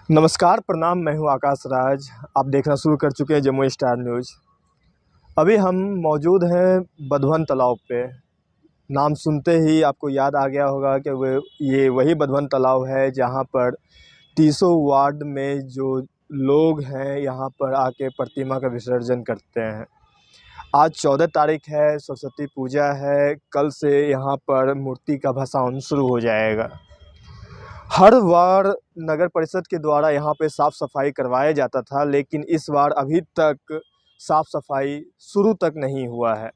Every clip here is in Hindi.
नमस्कार, प्रणाम। मैं हूं आकाश राज। आप देखना शुरू कर चुके हैं जम्मू स्टार न्यूज़। अभी हम मौजूद हैं बधवन तालाब पे। नाम सुनते ही आपको याद आ गया होगा कि ये वही बधवन तालाब है जहां पर तीसों वार्ड में जो लोग हैं यहाँ पर आके प्रतिमा का विसर्जन करते हैं। आज 14 तारीख है, सरस्वती पूजा है। कल से यहाँ पर मूर्ति का भसान शुरू हो जाएगा। हर बार नगर परिषद के द्वारा यहाँ पे साफ सफाई करवाया जाता था, लेकिन इस बार अभी तक साफ सफाई शुरू तक नहीं हुआ है।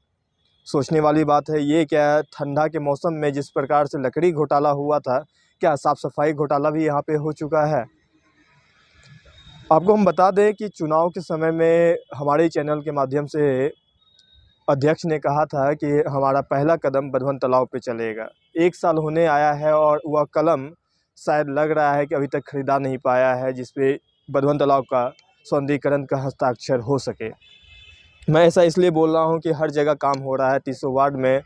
सोचने वाली बात है, ये क्या ठंडा के मौसम में जिस प्रकार से लकड़ी घोटाला हुआ था, क्या साफ सफाई घोटाला भी यहाँ पे हो चुका है? आपको हम बता दें कि चुनाव के समय में हमारे चैनल के माध्यम से अध्यक्ष ने कहा था कि हमारा पहला कदम बधवन तालाब पे चलेगा। 1 साल होने आया है और वह कलम शायद लग रहा है कि अभी तक खरीदा नहीं पाया है, जिस पे बधवन तालाब का सौंदर्यीकरण का हस्ताक्षर हो सके। मैं ऐसा इसलिए बोल रहा हूँ कि हर जगह काम हो रहा है, तीसों वार्ड में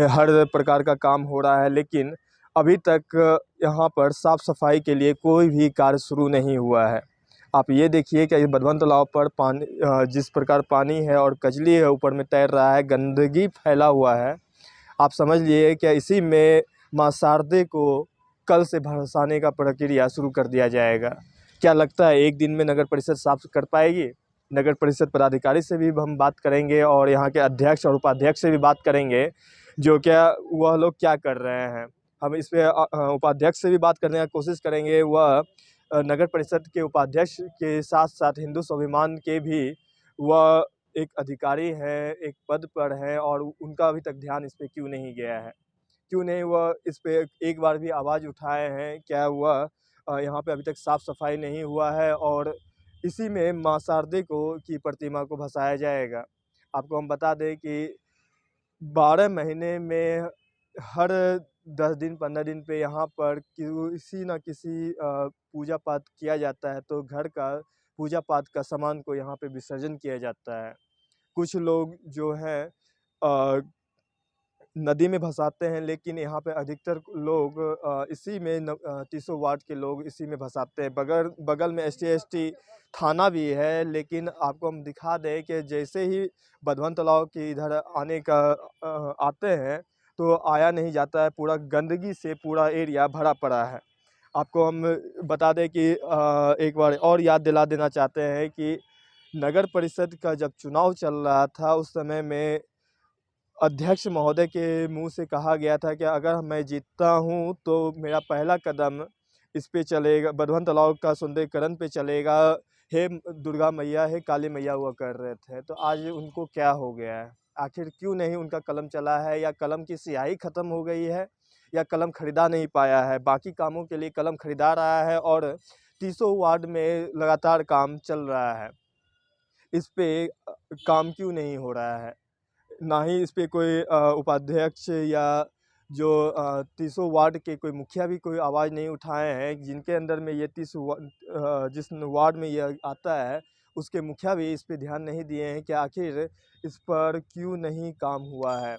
हर प्रकार का काम हो रहा है, लेकिन अभी तक यहाँ पर साफ़ सफाई के लिए कोई भी कार्य शुरू नहीं हुआ है। आप ये देखिए कि इस बधवन तालाब पर पानी जिस प्रकार पानी है और कजली है ऊपर में तैर रहा है, गंदगी फैला हुआ है। आप समझ लिए कि इसी में मां शारदे को कल से भसाने का प्रक्रिया शुरू कर दिया जाएगा। क्या लगता है एक दिन में नगर परिषद साफ कर पाएगी? नगर परिषद पदाधिकारी से भी हम बात करेंगे और यहाँ के अध्यक्ष और उपाध्यक्ष से भी बात करेंगे, जो क्या वह लोग क्या कर रहे हैं। हम इस पे उपाध्यक्ष से भी बात करने की कोशिश करेंगे। वह नगर परिषद के उपाध्यक्ष के साथ साथ हिंदू स्वाभिमान के भी वह एक अधिकारी हैं, एक पद पर हैं, और उनका अभी तक ध्यान इस पे क्यों नहीं गया है? क्यों नहीं वह इस पे एक बार भी आवाज़ उठाए हैं? क्या वह यहाँ पे अभी तक साफ़ सफाई नहीं हुआ है और इसी में मां शारदे की प्रतिमा को भसाया जाएगा? आपको हम बता दें कि 12 महीने में हर 10 दिन 15 दिन पे यहाँ पर किसी न किसी पूजा पाठ किया जाता है, तो घर का पूजा पाठ का सामान को यहाँ पे विसर्जन किया जाता है। कुछ लोग जो हैं नदी में भसाते हैं, लेकिन यहाँ पे अधिकतर लोग इसी में तीसों वार्ड के लोग इसी में भसाते हैं। बगल बगल में ST थाना भी है, लेकिन आपको हम दिखा दें कि जैसे ही बधवन तालाब के इधर आने का आते हैं तो आया नहीं जाता है। पूरा गंदगी से पूरा एरिया भरा पड़ा है। आपको हम बता दें कि एक बार और याद दिला देना चाहते हैं कि नगर परिषद का जब चुनाव चल रहा था, उस समय में अध्यक्ष महोदय के मुंह से कहा गया था कि अगर मैं जीतता हूं तो मेरा पहला कदम इस पे चलेगा, बधवन तालाब का सौंदर्यीकरण पे चलेगा। हे दुर्गा मैया, हे काली मैया हुआ कर रहे थे। तो आज उनको क्या हो गया है? आखिर क्यों नहीं उनका कलम चला है? या कलम की स्याही खत्म हो गई है, या कलम खरीदा नहीं पाया है? बाकी कामों के लिए कलम खरीदा रहा है और तीसों वार्ड में लगातार काम चल रहा है। इस पे काम क्यों नहीं हो रहा है? ना ही इस पे कोई उपाध्यक्ष या जो तीसों वार्ड के कोई मुखिया भी कोई आवाज़ नहीं उठाए हैं, जिनके अंदर में ये जिस वार्ड में ये आता है, उसके मुखिया भी इस पे ध्यान नहीं दिए हैं कि आखिर इस पर क्यों नहीं काम हुआ है।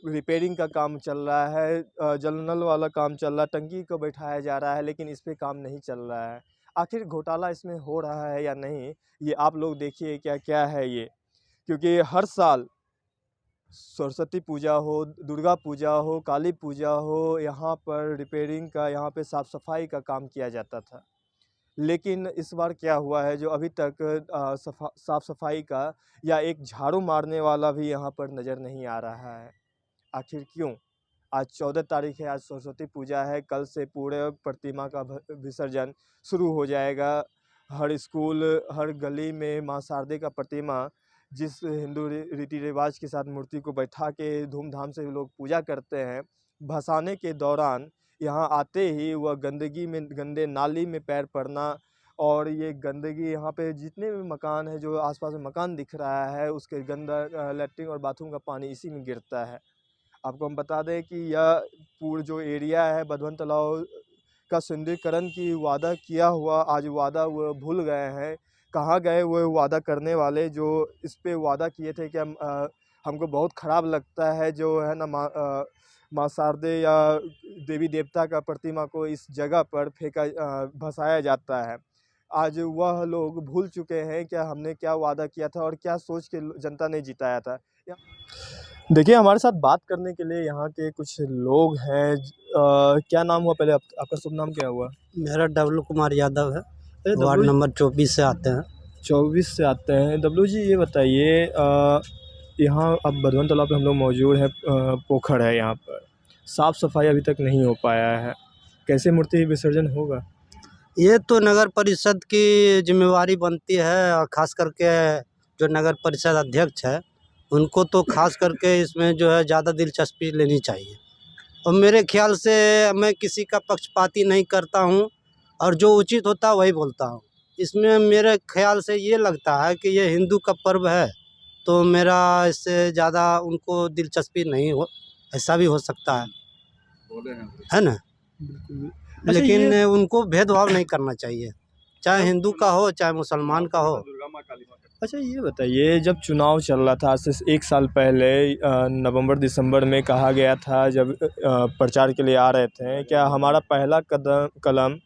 रिपेयरिंग का काम चल रहा है, जल नल वाला काम चल रहा है, टंकी को बैठाया जा रहा है, लेकिन इस पे काम नहीं चल रहा है। आखिर घोटाला इसमें हो रहा है या नहीं, ये आप लोग देखिए क्या क्या है ये। क्योंकि हर साल सरस्वती पूजा हो, दुर्गा पूजा हो, काली पूजा हो, यहाँ पर रिपेयरिंग का, यहाँ पे साफ़ सफाई का काम किया जाता था। लेकिन इस बार क्या हुआ है, जो अभी तक साफ़ सफाई का या एक झाड़ू मारने वाला भी यहाँ पर नज़र नहीं आ रहा है। आखिर क्यों? आज 14 तारीख है, आज सरस्वती पूजा है। कल से पूरे प्रतिमा का विसर्जन शुरू हो जाएगा। हर स्कूल, हर गली में मां शारदे का प्रतिमा, जिस हिंदू रीति रिवाज के साथ मूर्ति को बैठा के धूमधाम से लोग पूजा करते हैं, भसाने के दौरान यहाँ आते ही वह गंदगी में, गंदे नाली में पैर पड़ना, और ये गंदगी यहाँ पे जितने भी मकान है, जो आसपास में मकान दिख रहा है, उसके गंदा लैट्रिन और बाथरूम का पानी इसी में गिरता है। आपको हम बता दें कि यह पूरा जो एरिया है बधवन तालाब का सौंदर्यीकरण की वादा किया हुआ, आज वादा वो भूल गए हैं। कहाँ गए वो वादा करने वाले जो इस पे वादा किए थे कि हमको बहुत ख़राब लगता है जो है ना माँ शारदे या देवी देवता का प्रतिमा को इस जगह पर भसाया जाता है। आज वह लोग भूल चुके हैं कि हमने क्या वादा किया था और क्या सोच के जनता ने जिताया था। देखिए, हमारे साथ बात करने के लिए यहाँ के कुछ लोग हैं। क्या नाम हुआ पहले आपका शुभ नाम क्या हुआ? मेरा डब्लू कुमार यादव है, अरे वार्ड डब्लू नंबर 24 से आते हैं। 24 से आते हैं। डब्लू जी ये बताइए, यहाँ अब बधवन तालाब पे हम लोग मौजूद हैं। पोखर है यहाँ पर, साफ़ सफाई अभी तक नहीं हो पाया है, कैसे मूर्ति विसर्जन होगा? ये तो नगर परिषद की जिम्मेवारी बनती है, और ख़ास करके जो नगर परिषद अध्यक्ष है उनको तो खास करके इसमें जो है ज़्यादा दिलचस्पी लेनी चाहिए। और मेरे ख्याल से मैं किसी का पक्षपाती नहीं करता हूँ, और जो उचित होता है वही बोलता हूँ। इसमें मेरे ख्याल से ये लगता है कि ये हिंदू का पर्व है, तो मेरा इससे ज़्यादा उनको दिलचस्पी नहीं हो, ऐसा भी हो सकता है ना। बिल्कुल। अच्छा लेकिन ये उनको भेदभाव नहीं करना चाहिए, चाहे हिंदू का हो चाहे मुसलमान का हो। अच्छा ये बताइए, जब चुनाव चल रहा था आज से 1 साल पहले, नवंबर दिसंबर में कहा गया था जब प्रचार के लिए आ रहे थे, क्या हमारा पहला कलम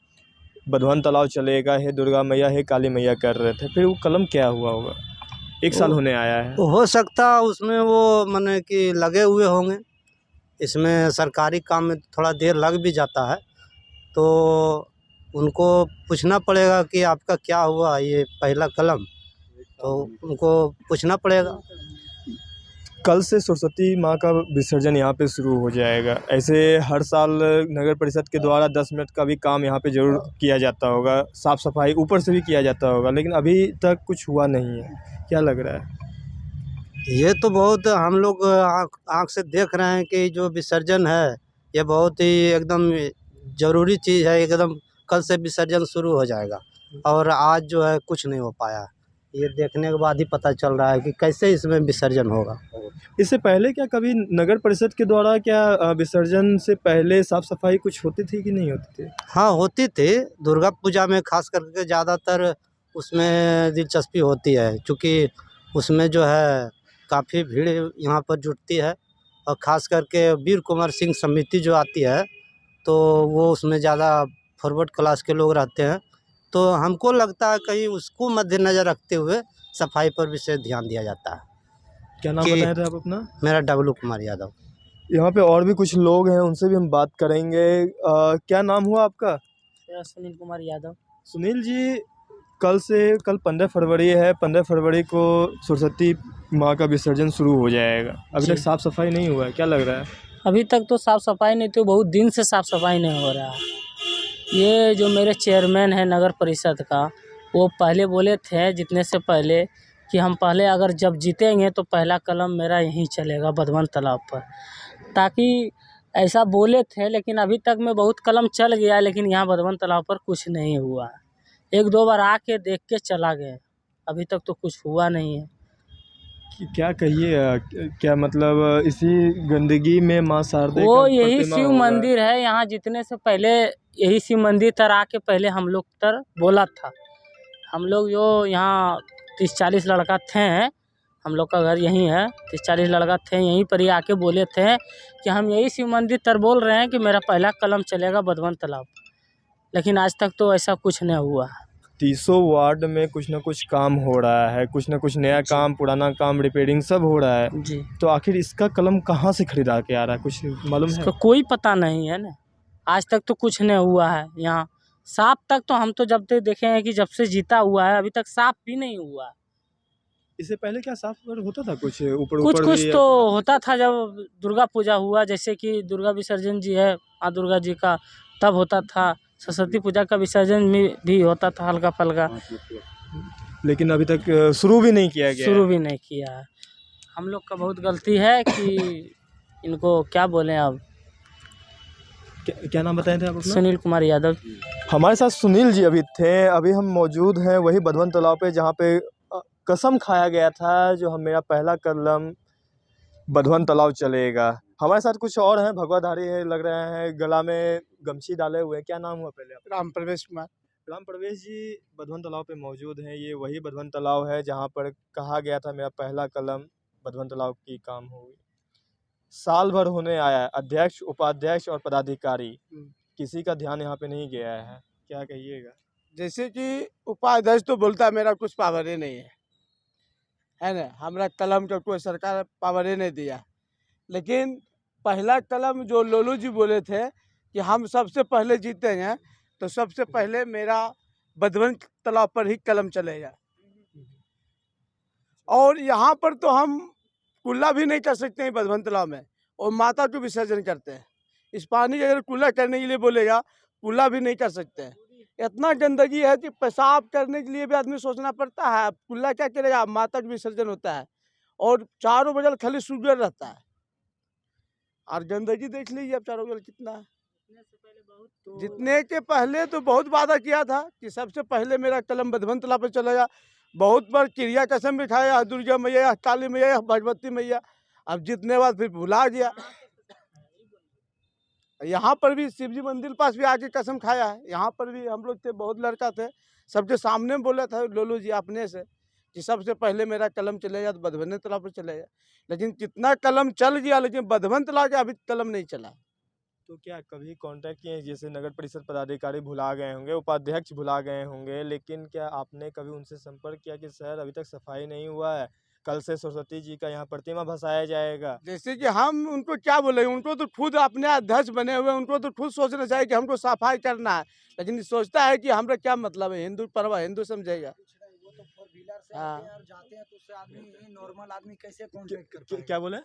बधवन तालाब चलेगा, हे दुर्गा मैया हे काली मैया कर रहे थे, फिर वो कलम क्या हुआ होगा? 1 साल होने आया है। हो सकता उसमें वो माने कि लगे हुए होंगे, इसमें सरकारी काम में थोड़ा देर लग भी जाता है, तो उनको पूछना पड़ेगा कि आपका क्या हुआ ये पहला कलम, तो उनको पूछना पड़ेगा। कल से सरस्वती माँ का विसर्जन यहाँ पे शुरू हो जाएगा। ऐसे हर साल नगर परिषद के द्वारा 10 मिनट का भी काम यहाँ पे ज़रूर किया जाता होगा, साफ़ सफाई ऊपर से भी किया जाता होगा, लेकिन अभी तक कुछ हुआ नहीं है। क्या लग रहा है? ये तो बहुत हम लोग आँख से देख रहे हैं कि जो विसर्जन है ये बहुत ही एकदम ज़रूरी चीज़ है। एकदम कल से विसर्जन शुरू हो जाएगा, और आज जो है कुछ नहीं हो पाया। ये देखने के बाद ही पता चल रहा है कि कैसे इसमें विसर्जन होगा। इससे पहले क्या कभी नगर परिषद के द्वारा क्या विसर्जन से पहले साफ़ सफाई कुछ होती थी कि नहीं होती थी? हाँ, होती थी। दुर्गा पूजा में खास करके ज़्यादातर उसमें दिलचस्पी होती है, क्योंकि उसमें जो है काफ़ी भीड़ यहाँ पर जुटती है, और ख़ास करके वीर कुंवर सिंह समिति जो आती है, तो वो उसमें ज़्यादा फॉरवर्ड क्लास के लोग रहते हैं। तो हमको लगता है कहीं उसको मद्देनज़र रखते हुए सफाई पर विशेष ध्यान दिया जाता है। क्या नाम कि बताए थे आप अपना? मेरा डब्लू कुमार यादव। यहाँ पे और भी कुछ लोग हैं, उनसे भी हम बात करेंगे। क्या नाम हुआ आपका? मेरा सुनील कुमार यादव। सुनील जी, कल 15 फरवरी है, 15 फरवरी को सरस्वती माँ का विसर्जन शुरू हो जाएगा। अभी जी। तक साफ़ सफाई नहीं हुआ है, क्या लग रहा है? अभी तक तो साफ़ सफाई नहीं, तो बहुत दिन से साफ़ सफाई नहीं हो रहा है। ये जो मेरे चेयरमैन है नगर परिषद का, वो पहले बोले थे जीतने से पहले कि हम पहले अगर जब जीतेंगे तो पहला कलम मेरा यहीं चलेगा बधवन तालाब पर, ताकि ऐसा बोले थे। लेकिन अभी तक में बहुत कलम चल गया, लेकिन यहाँ बधवन तालाब पर कुछ नहीं हुआ है। 1-2 बार आके देख के चला गए, अभी तक तो कुछ हुआ नहीं है। क्या कहिए, क्या मतलब इसी गंदगी में माँ शारदे वो का यही प्रतिमा शिव होगा? मंदिर है, यहाँ जीतने से पहले यही शिव मंदिर तर आके पहले हम लोग तर बोला था। हम लोग जो यहाँ 30-40 लड़का थे, हम लोग का घर यहीं है, 30-40 लड़का थे, यहीं पर ही आके बोले थे कि हम यही शिव मंदिर तर बोल रहे हैं कि मेरा पहला कलम चलेगा बधवन तालाब। लेकिन आज तक तो ऐसा कुछ नहीं हुआ है। 30 वार्ड में कुछ ना कुछ काम हो रहा है, कुछ ना कुछ नया काम, पुराना काम, रिपेयरिंग सब हो रहा है। जी, तो आखिर इसका कलम कहाँ से खरीदा के आ रहा है, कुछ मालूम है? इसका कोई पता नहीं है ना। आज तक तो कुछ नहीं हुआ है यहाँ। साफ तक तो हम तो जब तक देखे हैं कि जब से जीता हुआ है अभी तक साफ भी नहीं हुआ है। इससे पहले क्या साफ होता था कुछ ऊपर कुछ ऊपर कुछ भी? तो होता था जब दुर्गा पूजा हुआ, जैसे कि दुर्गा विसर्जन जी है माँ दुर्गा जी का, तब होता था। सरस्वती पूजा का विसर्जन भी होता था हल्का फल्का, लेकिन अभी तक शुरू भी नहीं किया गया शुरू है। भी नहीं किया है। हम लोग का बहुत गलती है कि इनको क्या बोलें अब। क्या नाम बताए थे आप अपना? सुनील कुमार यादव। हमारे साथ सुनील जी अभी थे। अभी हम मौजूद हैं वही बधवन तालाब पे, जहाँ पे कसम खाया गया था जो हम मेरा पहला कलम बधवन तालाब चलेगा। हमारे साथ कुछ और हैं, भगवाधारी है लग रहे हैं, गला में गमछी डाले हुए हैं। क्या नाम हुआ पहले आपका? राम प्रवेश कुमार। राम प्रवेश जी बधवन तालाब पे मौजूद हैं। ये वही बधवन तालाब है जहाँ पर कहा गया था मेरा पहला कलम बधवन तालाब की काम होगी। साल भर होने आया है, अध्यक्ष, उपाध्यक्ष और पदाधिकारी, किसी का ध्यान यहाँ पे नहीं गया है। क्या कहिएगा? जैसे कि उपाध्यक्ष तो बोलता है मेरा कुछ पावर ही नहीं है ना, हमारा कलम का कोई सरकार पावर ही नहीं दिया। लेकिन पहला कलम जो लोलू जी बोले थे कि हम सबसे पहले जीतेंगे, तो सबसे पहले मेरा बधवन तालाब पर ही कलम चलेगा। और यहाँ पर तो हम कुल्ला भी नहीं कर सकते हैं बधवन तालाब में, और माता को विसर्जन करते हैं। इस पानी अगर कुल्ला करने के लिए बोलेगा, कुल्ला भी नहीं कर सकते हैं। इतना गंदगी है कि पेशाब करने के लिए भी आदमी सोचना पड़ता है। कुल्ला क्या करेगा, माता का विसर्जन होता है और चारों बगल खाली शुगर रहता है। और गंदगी देख लीजिए अब चारों बगल कितना है। जितने के पहले तो बहुत वादा किया था कि सबसे पहले मेरा कलम बधवन तालाब पर चलेगा। बहुत बार क्रिया कसम भी खाया, दुर्गा मैया, काली मैया, भगवती मैया। अब जितने बार फिर भुला गया। यहाँ पर भी शिव जी मंदिर पास भी आके कसम खाया है। यहाँ पर भी हम लोग थे, बहुत लड़का थे, सबके सामने बोला था लोलू जी अपने से कि सबसे पहले मेरा कलम चलेगा तो बधवन तालाब पर चलेगा। लेकिन कितना कलम चल गया, लेकिन बधवन तालाब का अभी कलम नहीं चला। तो क्या कभी कांटेक्ट किए, जैसे नगर परिषद पदाधिकारी भुला गए होंगे, उपाध्यक्ष भुला गए होंगे, लेकिन क्या आपने कभी उनसे संपर्क किया कि सर अभी तक सफाई नहीं हुआ है, कल से सरस्वती जी का यहाँ प्रतिमा भसाया जाएगा? जैसे कि हम उनको क्या बोले, उनको तो खुद अपने अध्यक्ष बने हुए, उनको तो खुद सोचना चाहिए कि हमको सफाई करना है। लेकिन सोचता है कि हमारा क्या मतलब है, हिंदू पर्व हिंदू समझेगा। वो तो फोर व्हीलर से आते हैं और जाते हैं, तो उससे आदमी नॉर्मल आदमी कैसे कांटेक्ट कर पाएगा? क्या बोले?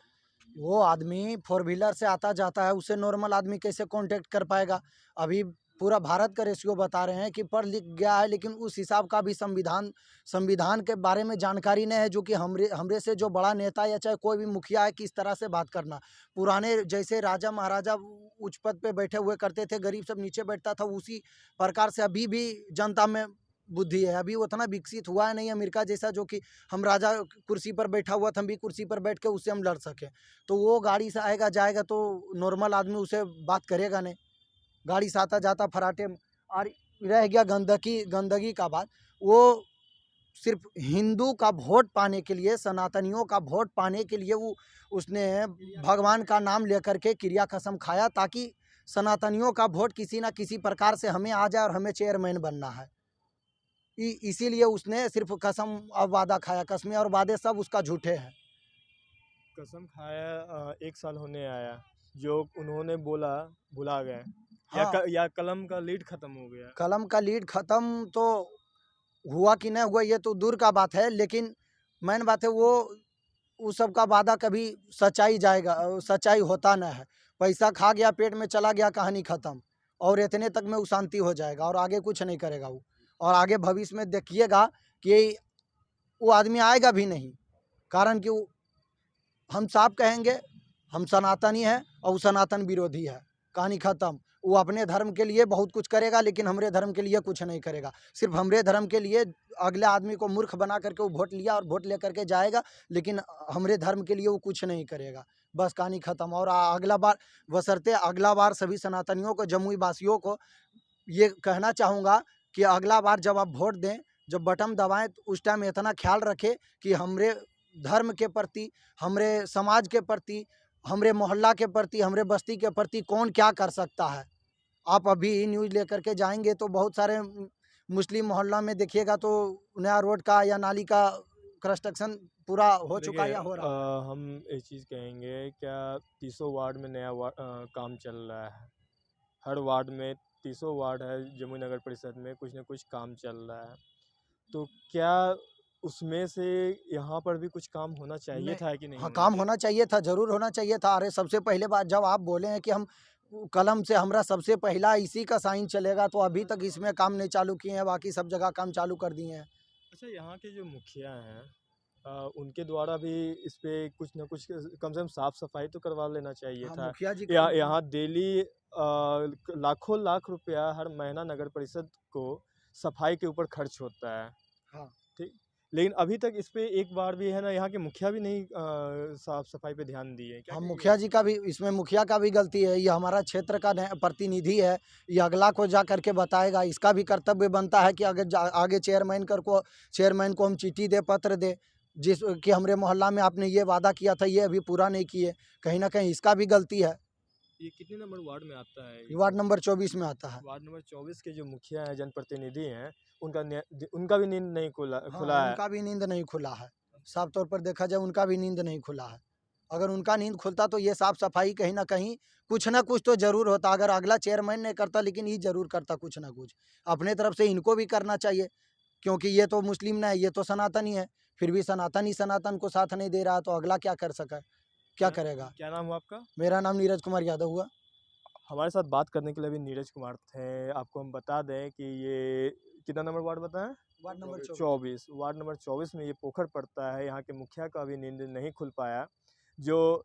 वो आदमी फोर व्हीलर से आता जाता है, उससे नॉर्मल आदमी कैसे कांटेक्ट कर पाएगा? अभी पूरा भारत का रेशियो बता रहे हैं कि पढ़ लिख गया है, लेकिन उस हिसाब का भी संविधान के बारे में जानकारी नहीं है। जो कि हमरे से जो बड़ा नेता या चाहे कोई भी मुखिया है, किस तरह से बात करना। पुराने जैसे राजा महाराजा उच्च पद पे बैठे हुए करते थे, गरीब सब नीचे बैठता था, उसी प्रकार से अभी भी जनता में बुद्धि है। अभी उतना विकसित हुआ है नहीं अमेरिका जैसा, जो कि हम राजा कुर्सी पर बैठा हुआ था, हम भी कुर्सी पर बैठ के उससे हम लड़ सके। तो वो गाड़ी से आएगा जाएगा तो नॉर्मल आदमी उसे बात करेगा नहीं। गाड़ी से आता जाता फराटे। और रह गया गंदगी का बात, वो सिर्फ हिंदू का वोट पाने के लिए, सनातनियों का वोट पाने के लिए वो उसने भगवान का नाम लेकर के क्रिया कसम खाया, ताकि सनातनियों का वोट किसी ना किसी प्रकार से हमें आ जाए और हमें चेयरमैन बनना है। इसीलिए उसने सिर्फ कसम और वादा खाया। कसमें और वादे सब उसका झूठे हैं। कसम खाया 1 साल होने आया, जो उन्होंने बोला भुला गए, हाँ। या कलम का लीड खत्म हो गया? कलम का लीड ख़त्म तो हुआ कि नहीं हुआ ये तो दूर का बात है, लेकिन मेन बात है वो सब का वादा कभी सच्चाई होता न है। पैसा खा गया, पेट में चला गया, कहानी ख़त्म। और इतने तक में वो शांति हो जाएगा और आगे कुछ नहीं करेगा वो। और आगे भविष्य में देखिएगा कि वो आदमी आएगा भी नहीं, कारण कि हम साफ कहेंगे हम सनातनी हैं और वो सनातन विरोधी है, कहानी ख़त्म। वो अपने धर्म के लिए बहुत कुछ करेगा, लेकिन हमरे धर्म के लिए कुछ नहीं करेगा। सिर्फ हमरे धर्म के लिए अगले आदमी को मूर्ख बना करके वो वोट लिया और वोट ले करके जाएगा, लेकिन हमरे धर्म के लिए वो कुछ नहीं करेगा। बस कहानी ख़त्म। और अगला बार बशर्ते अगला बार सभी सनातनियों को, जमुई वासियों को ये कहना चाहूँगा कि अगला बार जब आप वोट दें, जब बटन दबाएं, तो उस टाइम इतना ख्याल रखें कि हमरे धर्म के प्रति, हमरे समाज के प्रति, हमरे मोहल्ला के प्रति, हमरे बस्ती के प्रति कौन क्या कर सकता है। आप अभी न्यूज़ लेकर के जाएंगे तो बहुत सारे मुस्लिम मोहल्ला में देखिएगा तो नया रोड का या नाली का कंस्ट्रक्शन पूरा हो चुका या हो रहा है। हम एक चीज़ कहेंगे, क्या 300 वार्ड में नया काम चल रहा है? हर वार्ड में 300 वार्ड है जमुई नगर परिषद में, कुछ न कुछ काम चल रहा है, तो क्या उसमें से यहाँ पर भी कुछ काम होना चाहिए था कि नहीं? हाँ, काम होना चाहिए था, ज़रूर होना चाहिए था। अरे सबसे पहले बात, जब आप बोले हैं कि हम कलम से हमारा सबसे पहला इसी का साइन चलेगा, तो अभी तक इसमें काम नहीं चालू किए हैं, बाकी सब जगह काम चालू कर दिए हैं। अच्छा, यहाँ के जो मुखिया हैं उनके द्वारा भी इस पे कुछ न कुछ कम से कम साफ सफाई तो करवा लेना चाहिए हाँ, था। मुखिया जी यहाँ डेली लाखों लाख रुपया हर महीना नगर परिषद को सफाई के ऊपर खर्च होता है। हाँ। ठीक, लेकिन अभी तक इस पे एक बार भी है ना, यहाँ के मुखिया भी नहीं साफ सफाई पे ध्यान दिए। क्या हम मुखिया जी का भी, इसमें मुखिया का भी गलती है। ये हमारा क्षेत्र का प्रतिनिधि है, ये अगला को जा करके बताएगा। इसका भी कर्तव्य बनता है कि अगर आगे चेयरमैन को हम चिट्ठी दे, पत्र दे, जिस कि हमरे मोहल्ला में आपने ये वादा किया था, ये अभी पूरा नहीं किए। कहीं ना कहीं इसका भी गलती है। ये कितने नंबर वार्ड में आता है? वार्ड नंबर 24 में आता है। वार्ड नंबर 24 के जो मुखिया हैं, जनप्रतिनिधि हैं, उनका भी नींद नहीं खुला हाँ, खुला है। उनका भी नींद नहीं खुला है। साफ तौर पर देखा जाए उनका भी नींद नहीं खुला है। अगर उनका नींद खुलता तो ये साफ सफाई कहीं न कहीं कुछ न कुछ तो ज़रूर होता। अगर अगला चेयरमैन नहीं करता लेकिन ये ज़रूर करता कुछ न कुछ। अपने तरफ से इनको भी करना चाहिए, क्योंकि ये तो मुस्लिम नहीं है, ये तो सनातनी है। फिर भी सनातन को साथ नहीं दे रहा तो अगला क्या कर सका? क्या करेगा? क्या नाम हुआ आपका? मेरा नाम नीरज कुमार यादव हुआ। हमारे साथ बात करने के लिए भी नीरज कुमार थे। आपको हम बता दें कि ये कितना नंबर वार्ड बताएं? Ward number 24। 24 वार्ड नंबर 24 में ये पोखर पड़ता है। यहाँ के मुखिया का भी नींद नहीं खुल पाया, जो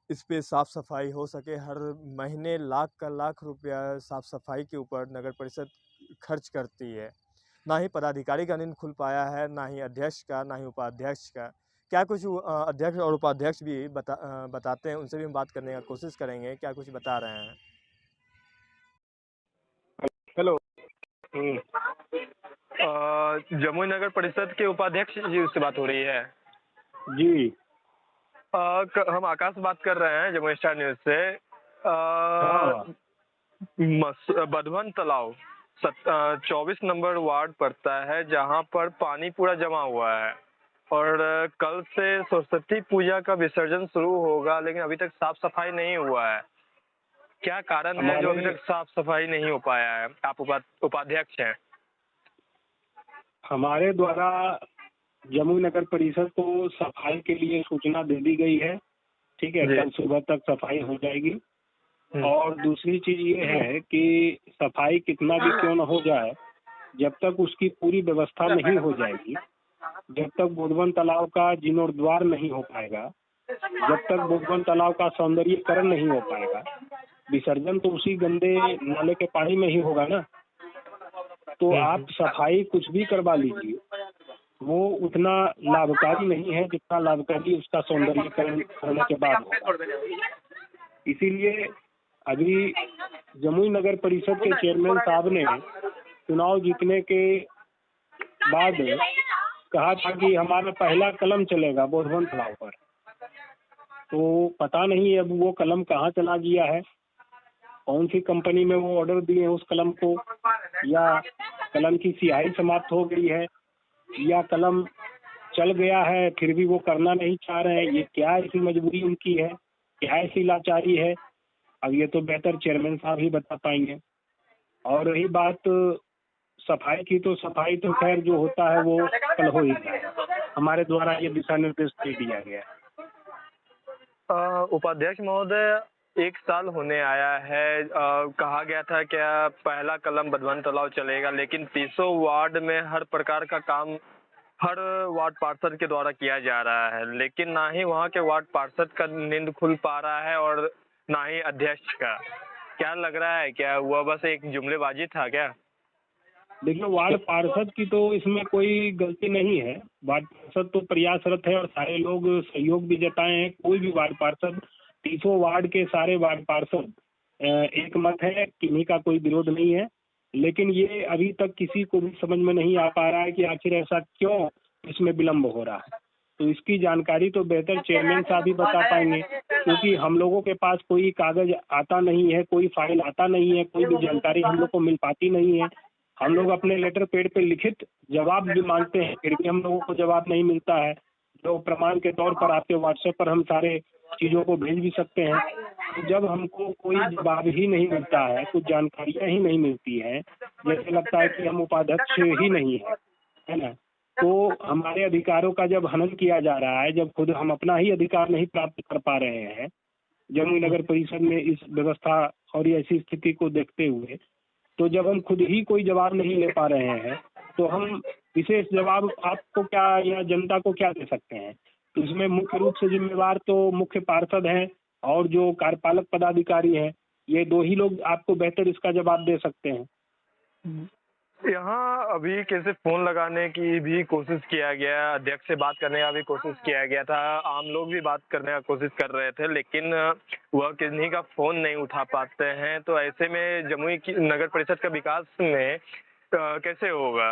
इस पे साफ सफाई हो सके। हर महीने लाख रुपया साफ सफाई के ऊपर नगर परिषद खर्च करती है। ना ही पदाधिकारी का नींद खुल पाया है, ना ही अध्यक्ष का, ना ही उपाध्यक्ष का। क्या कुछ अध्यक्ष और उपाध्यक्ष भी बताते हैं, उनसे भी हम बात करने का कोशिश करेंगे, क्या कुछ बता रहे हैं। हेलो, जमुई नगर परिषद के उपाध्यक्ष जी से बात हो रही है? जी। हम आकाश बात कर रहे हैं जमुई स्टार न्यूज से। हाँ। बधवन तालाब 24 नंबर वार्ड पड़ता है, जहां पर पानी पूरा जमा हुआ है और कल से सरस्वती पूजा का विसर्जन शुरू होगा, लेकिन अभी तक साफ सफाई नहीं हुआ है। क्या कारण है जो अभी तक साफ सफाई नहीं हो पाया है? आप उपाध्यक्ष हैं। हमारे द्वारा जमुई नगर परिषद को सफाई के लिए सूचना दे दी गई है। ठीक है, कल सुबह तक सफाई हो जाएगी। और दूसरी चीज ये है कि सफाई कितना भी क्यों न हो जाए, जब तक उसकी पूरी व्यवस्था नहीं हो जाएगी, जब तक बोधवन तालाब का जीर्णोद्धार नहीं हो पाएगा, जब तक बोधवन तालाब का सौंदर्यीकरण नहीं हो पाएगा, विसर्जन तो उसी गंदे नाले के पानी में ही होगा ना। तो आप सफाई कुछ भी करवा लीजिए, वो उतना लाभकारी नहीं है जितना लाभकारी उसका सौंदर्यीकरण करने के बाद होगा। इसीलिए अभी जमुई नगर परिषद के चेयरमैन साहब ने चुनाव जीतने के बाद कहा था कि हमारा पहला कलम चलेगा बोधवन तालाब पर। तो पता नहीं अब वो कलम कहाँ चला गया है, कौन सी कंपनी में वो ऑर्डर दिए हैं उस कलम को, या कलम की सियाही समाप्त हो गई है, या कलम चल गया है फिर भी वो करना नहीं चाह रहे हैं। ये क्या ऐसी मजबूरी उनकी है, क्या ऐसी लाचारी है, अब ये तो बेहतर चेयरमैन साहब ही बता पाएंगे। और रही बात सफाई की, तो सफाई तो खैर जो होता है वो कल हो ही जाएगा। हमारे द्वारा ये दिशा निर्देश दे दिया गया है। उपाध्यक्ष महोदय, 1 साल होने आया है। कहा गया था क्या पहला कलम बधवन तालाब चलेगा, लेकिन 300 वार्ड में हर प्रकार का काम हर वार्ड पार्षद के द्वारा किया जा रहा है, लेकिन ना ही वहाँ के वार्ड पार्षद का नींद खुल पा रहा है और ना ही अध्यक्ष का। क्या लग रहा है, क्या हुआ बस एक जुमलेबाजी था क्या? देखिए, वार्ड पार्षद की तो इसमें कोई गलती नहीं है। वार्ड पार्षद तो प्रयासरत है और सारे लोग सहयोग भी जताए हैं। कोई भी वार्ड पार्षद, 300 वार्ड के सारे वार्ड पार्षद एक मत है, किन्हीं का कोई विरोध नहीं है। लेकिन ये अभी तक किसी को भी समझ में नहीं आ पा रहा है कि आखिर ऐसा क्यों इसमें विलम्ब हो रहा है। तो इसकी जानकारी तो बेहतर चेयरमैन साहब ही बता पाएंगे, क्योंकि हम लोगों के पास कोई कागज आता नहीं है, कोई फाइल आता नहीं है, कोई भी जानकारी हम लोग को मिल पाती नहीं है। हम लोग अपने लेटर पैड पे लिखित जवाब भी मांगते हैं, फिर भी हम लोगों को जवाब नहीं मिलता है। जो प्रमाण के तौर पर आपके व्हाट्सएप पर हम सारे चीज़ों को भेज भी सकते हैं। तो जब हमको कोई जवाब ही नहीं मिलता है, कुछ जानकारियाँ ही नहीं मिलती हैं, जैसे लगता है कि हम उपाध्यक्ष ही नहीं है ना। तो हमारे अधिकारों का जब हनन किया जा रहा है, जब खुद हम अपना ही अधिकार नहीं प्राप्त कर पा रहे हैं जमुई नगर परिषद में इस व्यवस्था और ऐसी स्थिति को देखते हुए, तो जब हम खुद ही कोई जवाब नहीं ले पा रहे हैं, तो हम विशेष जवाब आपको क्या या जनता को क्या दे सकते हैं। तो इसमें मुख्य रूप से जिम्मेवार तो मुख्य पार्षद हैं और जो कार्यपालक पदाधिकारी हैं, ये 2 ही लोग आपको बेहतर इसका जवाब दे सकते हैं। यहाँ अभी कैसे फोन लगाने की भी कोशिश किया गया, अध्यक्ष से बात करने का भी कोशिश किया गया था, आम लोग भी बात करने का कोशिश कर रहे थे, लेकिन वह किन्हीं का फोन नहीं उठा पाते हैं। तो ऐसे में जमुई की नगर परिषद का विकास में कैसे होगा?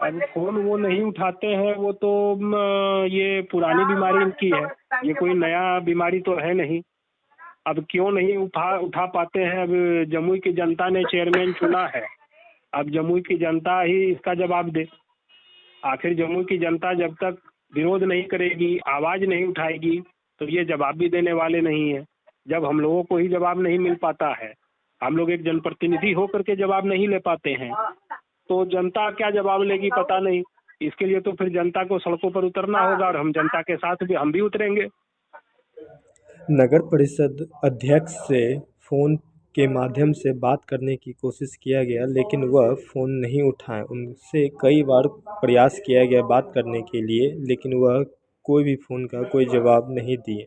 अब फोन वो नहीं उठाते हैं, वो तो ये पुरानी बीमारी इनकी है, ये कोई नया बीमारी तो है नहीं। अब क्यों नहीं उठा पाते हैं? अब जमुई की जनता ने चेयरमैन चुना है, अब जमुई की जनता ही इसका जवाब दे। आखिर जमुई की जनता जब तक विरोध नहीं करेगी, आवाज नहीं उठाएगी, तो ये जवाब भी देने वाले नहीं है। जब हम लोगों को ही जवाब नहीं मिल पाता है, हम लोग एक जनप्रतिनिधि होकर के जवाब नहीं ले पाते हैं, तो जनता क्या जवाब लेगी पता नहीं। इसके लिए तो फिर जनता को सड़कों पर उतरना होगा और हम जनता के साथ भी हम भी उतरेंगे। नगर परिषद अध्यक्ष से फ़ोन के माध्यम से बात करने की कोशिश किया गया, लेकिन वह फ़ोन नहीं उठाए। उनसे कई बार प्रयास किया गया बात करने के लिए, लेकिन वह कोई भी फ़ोन का कोई जवाब नहीं दिए।